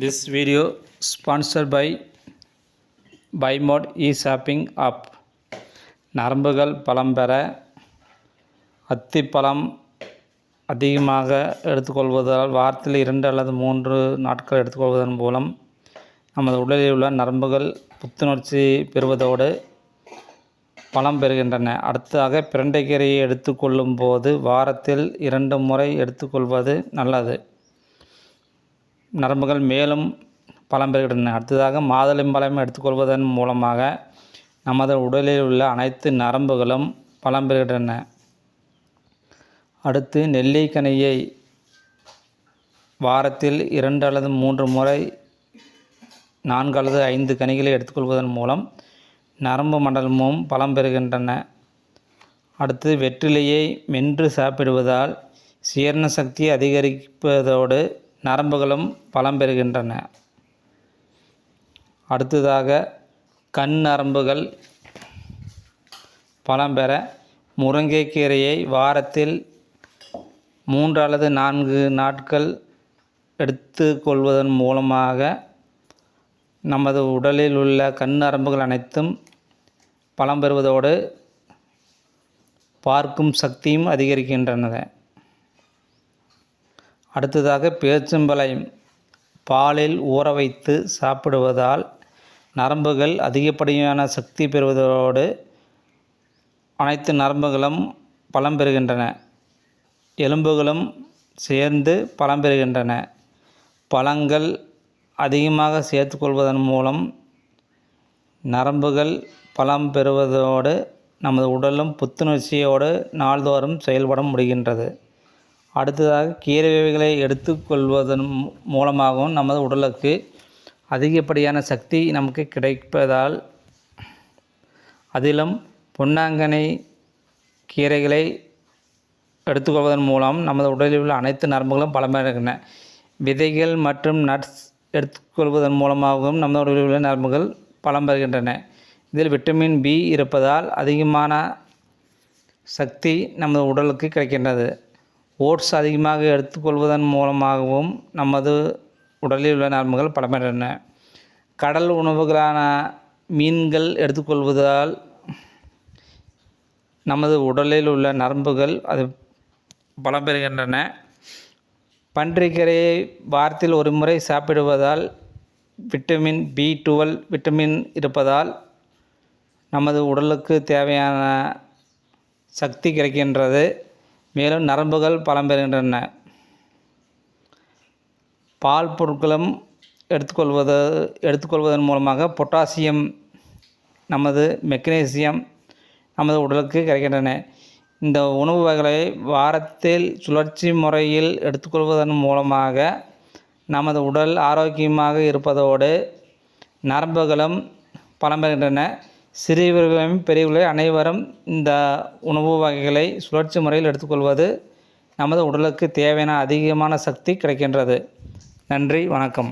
This video sponsored by BuyMode e-shopping app. நரம்புகள் பலம் பெற அத்திப்பழம் அதிகமாக எடுத்துக்கொள்வதால் வாரத்தில் 2 அல்லது 3 நாட்கள் எடுத்துக்கொள்வதன் மூலம் நமது உடலில் உள்ள நரம்புகள் புத்துணர்ச்சி பெறுவதோடு பலம் பெறுகின்றன. அடுத்ததாக பிரண்டைக்கீரையை எடுத்துக்கொள்ளும் போது வாரத்தில் 2 முறை எடுத்துக்கொள்வது நல்லது. நரம்புகள் மேலும் பலம் பெறுகின்றன. அடுத்ததாக மாதுளம்பழம் எடுத்துக்கொள்வதன் மூலமாக நமது உடலில் உள்ள அனைத்து நரம்புகளும் பலம் பெறுகின்றன. அடுத்து நெல்லிக்கனியை வாரத்தில் 2 அல்லது 3 முறை 4 அல்லது 5 கனிகளை எடுத்துக்கொள்வதன் மூலம் நரம்பு மண்டலமும் பலம் பெறுகின்றன. அடுத்து வெற்றிலையை மென்று சாப்பிடுவதால் ஜீரண சக்தி அதிகரிப்பதோடு நரம்புகளும் பலம் பெறுகின்றன. அடுத்ததாக கண் நரம்புகள் பலம் பெற முருங்கைக்கீரையை வாரத்தில் 3 அல்லது 4 நாட்கள் எடுத்துக்கொள்வதன் மூலமாக நமது உடலில் உள்ள கண் நரம்புகள் அனைத்தும் பலம் பெறுவதோடு பார்க்கும் சக்தியும் அதிகரிக்கின்றன. அடுத்ததாக பேரிச்சம்பழம் பாலில் ஊற வைத்து சாப்பிடுவதால் நரம்புகள் அதிகப்படியான சக்தி பெறுவதோடு அனைத்து நரம்புகளும் பலம் பெறுகின்றன. எலும்புகளும் சேர்ந்து பலம் பெறுகின்றன. பழங்கள் அதிகமாக சேர்த்துக்கொள்வதன் மூலம் நரம்புகள் பலம் பெறுவதோடு நமது உடலும் புத்துணர்ச்சியோடு நாள்தோறும் செயல்பட முடிகின்றது. அடுத்ததாக கீரை வகைகளை எடுத்துக்கொள்வதன் மூலமாகவும் நமது உடலுக்கு அதிகப்படியான சக்தி நமக்கு கிடைப்பதால் அதிலும் பொன்னாங்கண்ணி கீரைகளை எடுத்துக்கொள்வதன் மூலம் நமது உடலில் உள்ள அனைத்து நரம்புகளும் பலமடைகின்றன. விதைகள் மற்றும் நட்ஸ் எடுத்துக்கொள்வதன் மூலமாகவும் நமது உடலில் உள்ள நரம்புகள் பலம் பெறுகின்றன. இதில் விட்டமின் பி இருப்பதால் அதிகமான சக்தி நமது உடலுக்கு கிடைக்கின்றது. ஓட்ஸ் அதிகமாக எடுத்துக்கொள்வதன் மூலமாகவும் நமது உடலில் உள்ள நரம்புகள் பலமடைகின்றன. கடல் உணவுகளான மீன்கள் எடுத்துக்கொள்வதால் நமது உடலில் உள்ள நரம்புகள் பலம் பெறுகின்றன. பன்றிக்கீரையை வாரத்தில் 1 முறை சாப்பிடுவதால் விட்டமின் B12 விட்டமின் இருப்பதால் நமது உடலுக்கு தேவையான சக்தி கிடைக்கின்றது. மேலும் நரம்புகள் பலம் பெறுகின்றன. பால் பொருட்களும் எடுத்துக்கொள்வதன் மூலமாக பொட்டாசியம் நமது மெக்னீசியம் நமது உடலுக்கு கிடைக்கின்றன. இந்த உணவு வகைகளை வாரத்தில் சுழற்சி முறையில் எடுத்துக்கொள்வதன் மூலமாக நமது உடல் ஆரோக்கியமாக இருப்பதோடு நரம்புகளும் பலம் பெறுகின்றன. சிறியவர்களும் பெரியவர்களும் அனைவரும் இந்த உணவு வகைகளை சுழற்சி முறையில் எடுத்துக்கொள்வது நமது உடலுக்கு தேவையான அதிகமான சக்தி கிடைக்கின்றது. நன்றி, வணக்கம்.